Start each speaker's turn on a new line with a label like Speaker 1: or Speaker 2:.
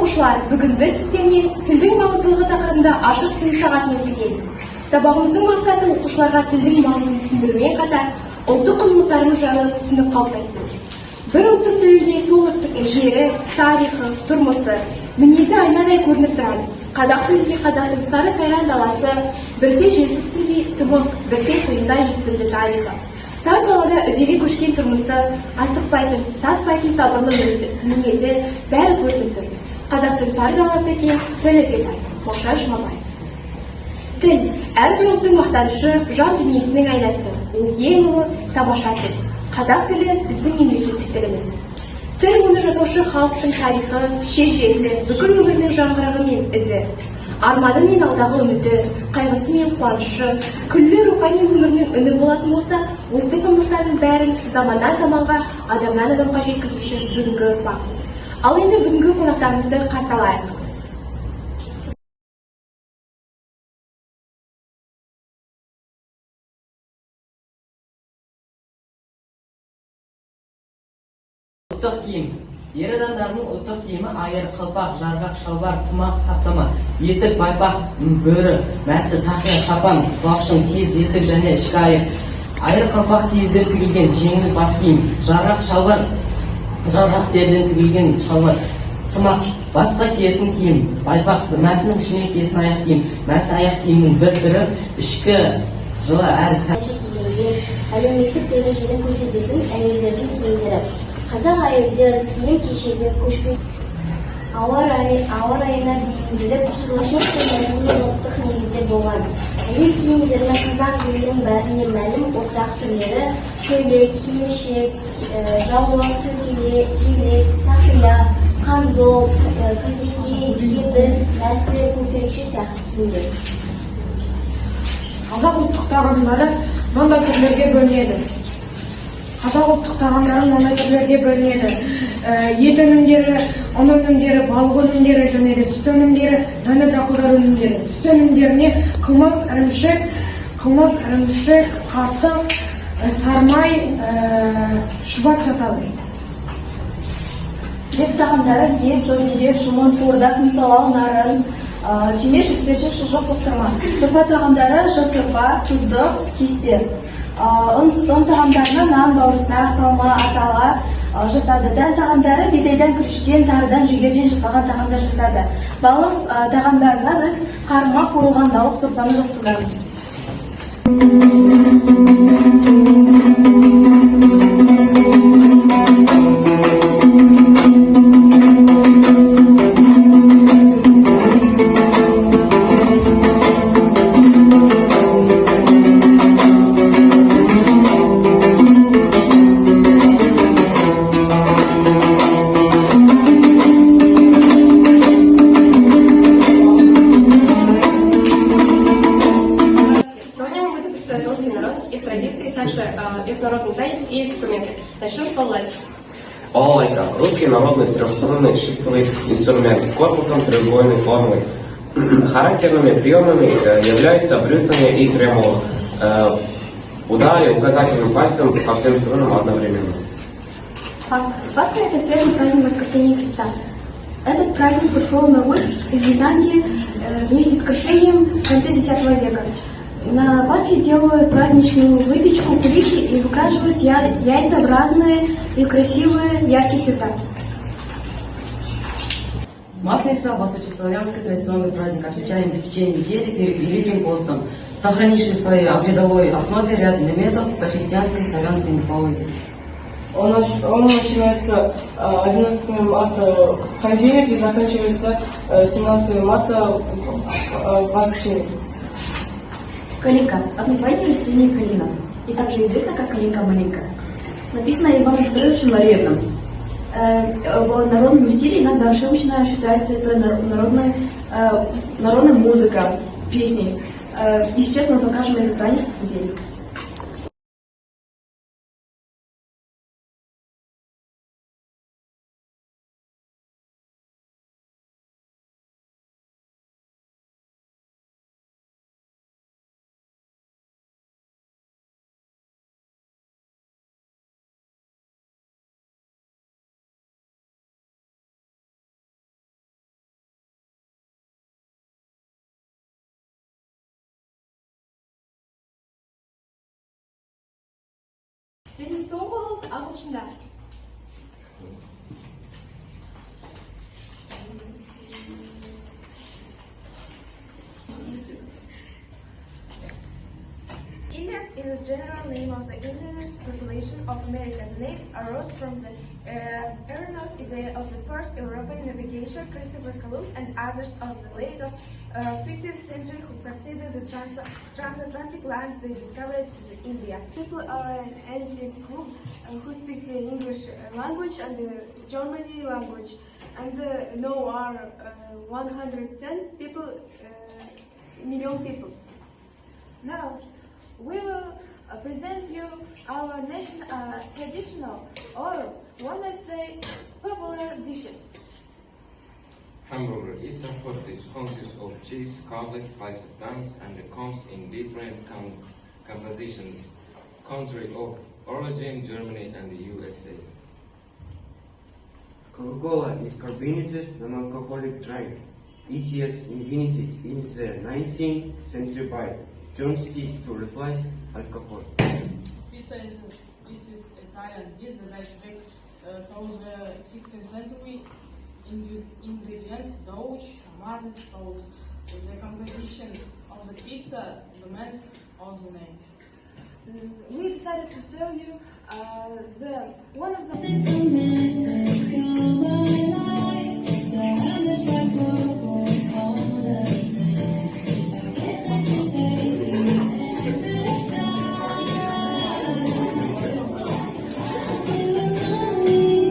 Speaker 1: оқушылар, бүгін біз сіздермен тілдің маңыздылығы тақырыбында ашық сынып сағатын өткіземіз. Сабағымыздың мақсаты оқушыларға тілдің маңызын түсіндірумен қатар, ұлттық құндылықтарымыз жайлы түсінік қалыптастыру. Бір ұлттық тілде сол ұлттың жері, тарихы, тұрмысы, мінезі айнадай көрініп тұрады. Қазақ тілінде қазақтың сары сайран даласы, бірсе желсіз түнде тымық, бірсе құйындай екпінді тарихы. Сар далада үдере көшкен тұрмысы, асықпайтын, саспайтын сабырлы мінезі бәрі көрініп тұр. Қазақтың сары даласы екен, тілі де бар. Мағжан Жұмабаев. Тіл әрбір ұлттың мақтанышы, жан дүниесінің айнасы. Ол ең ұлы, тамаша тіл. Қазақ тілі біздің мемлекеттік тіліміз. Тіл оны жасаушы халықтың тарихы, шежіресі, бүкіл өмірінің жаңғырығы мен ізі. Арманы мен алдағы үміті, қайғысы мен қуанышы, күллі рухани өмірінің үні болатын болса, осы құндылықтардың бәрін заманнан заманға, адамнан адамға жеткізуші бүгінгі ұрпақ. Ал енді бүгінгі қонақтарымызды қарсы алайық.
Speaker 2: Ұлттық киім. Ер адамдардың ұлттық киімі айыр, қалпақ, жарғақ, шалбар, тымақ, саптама, етік, байпақ, бөрі, мәсі, тақия, шапан, құлақшын, киіз, етік және ішкі айыр. Айыр қалпақ киізден тігілген жеңіл бас киім, жарғақ шалбар, жарғақ терден тігілген шалбар, тымақ, басқа киетін киім, байпақ, мәсінің ішіне киетін аяқ киім, мәсі аяқ киімнің бір түрі, ішкі жылы әрі
Speaker 3: әлеуметтік дәрежені көрсететін әйелдердің киімдері. Қазақ әйелдер киім кешегі көшпей ауа райына бейімділік, шаруашылық пен ұлттық негізде болған. Әйел киімдерінің қазақ елінің бәріне мәлім ортақ түрлері көйлек, кимешек, жаулық, сөмкеле, жилет, тақия, қамзол, кәтеке, кебіс, мәсі, көкірекше сияқты киімдер.
Speaker 1: Қазақ ұлттық тағамдары мынандай түрлерге бөлінеді. Қазақ ұлттық тағамдары мынандай түрлерге бөлінеді. Ет өнімдері, ұн өнімдері, балық өнімдері және де сүт өнімдері, дәнді дақылдар өнімдері. Сүт өнімдеріне қымыз, ірімшік, қартық, сармай, шұбат жатады.
Speaker 3: Ет тағамдары ет, жөнелер, жұмын, қуырдақ, палау, нарын, темеш, шүтпеші, шұжық, бұқтырма. Сұрпа тағамдары сұрпа, тұздық, кеспе. Ұн тағамдарына нан, бауырсақ, салма, атала жатады. Дән тағамдары бидайдан, күріштен, тарыдан, жүгерден жасалған тағамдар жатады. Балық тағамдарына біз қарма, қуырылған балық, сұрпаны жатқызамыз.
Speaker 1: Их традиции, также их народный танец и инструменты. Начнем с балалайки.
Speaker 4: Балалайка – русский народный трехструнный шиповый инструмент с корпусом треугольной формы. Характерными приемами являются брюцание и тремоло. Удары указательным пальцем по всем струнам одновременно.
Speaker 1: Пасха. Пасха – это свежий праздник Воскресения Христа. Этот праздник пришел на Русь из Византии вместе с крещением в конце X века. На Пасхе делают праздничную выпечку, куличи и выкрашивают яйцеобразные и красивые в ярких цветах.
Speaker 2: Масленица – восточнославянский традиционный праздник, отмечаем в течение недели перед Великим постом, сохранивший в своей обрядовой основе ряд элементов по христианской и славянской мифологии.
Speaker 5: Он начинается 11 марта в понедельник и заканчивается 17 марта в воскресенье.
Speaker 3: Калинка – от названия растения калина, и также известна как калинка-малинка. Написано Иваном Петровичем Ларевным. В народном стиле иногда ошибочно считается это народная музыка, песни. И сейчас мы покажем этот танец в день.
Speaker 1: және соңғы ұлт ағылшындар. Indians is the general name of the indigenous population of America. The name arose from the erroneous idea of the first European navigator Christopher Columbus and others of the late 15th century who considered the transatlantic land they discovered to the India. People are an ancient group who speaks the English language and the Germany language, and now are 110 million people. Now, we will present you our traditional, or one may say popular dishes.
Speaker 6: Hamburger Eastern Portage consists of cheese, covered spiced buns, and comes in different compositions. Country of origin: Germany and the USA.
Speaker 7: Coca-Cola is carbonated non-alcoholic drink. It is invented in the 19th century by John Steed to replace alcohol.
Speaker 5: Pizza is Italian dish that dates back towards the 16th century. Ingredients: dough, tomatoes, sauce. The composition of the pizza depends on the name.
Speaker 3: We decided to show you one of the